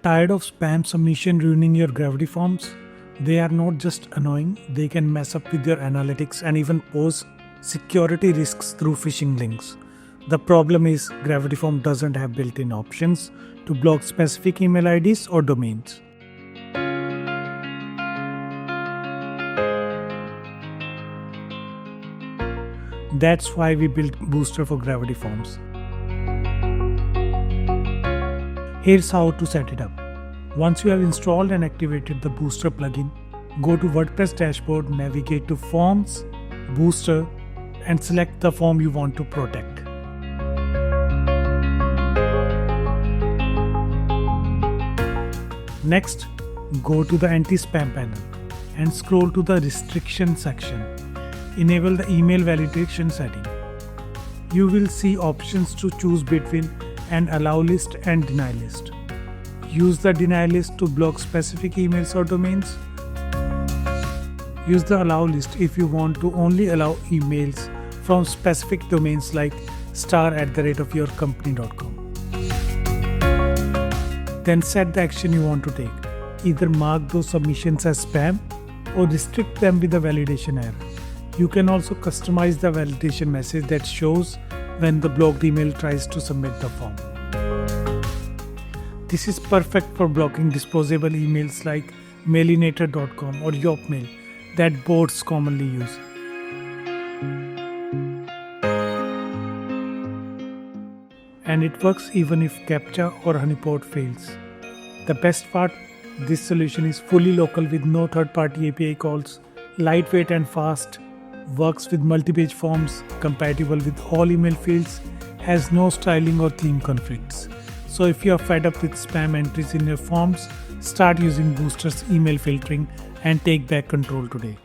Tired of spam submission ruining your Gravity forms? They are not just annoying, they can mess up with your analytics and even pose security risks through phishing links. The problem is Gravity Form doesn't have built-in options to block specific email IDs or domains. That's why we built Booster for Gravity Forms. Here's how to set it up. Once you have installed and activated the Booster plugin, go to WordPress dashboard, navigate to Forms, Booster, and select the form you want to protect. Next, go to the anti-spam panel and scroll to the restriction section. Enable the email validation setting. You will see options to choose between an allow list and deny list. Use the deny list to block specific emails or domains. Use the allow list if you want to only allow emails from specific domains like star@yourcompany.com. Then set the action you want to take. Either mark those submissions as spam or restrict them with a validation error. You can also customize the validation message that shows when the blocked email tries to submit the form. This is perfect for blocking disposable emails like mailinator.com or Yopmail that bots commonly use. And it works even if CAPTCHA or honeypot fails. The best part, this solution is fully local with no third-party API calls, lightweight and fast, works with multi-page forms, compatible with all email fields, has no styling or theme conflicts. So if you are fed up with spam entries in your forms, start using Booster's email filtering and take back control today.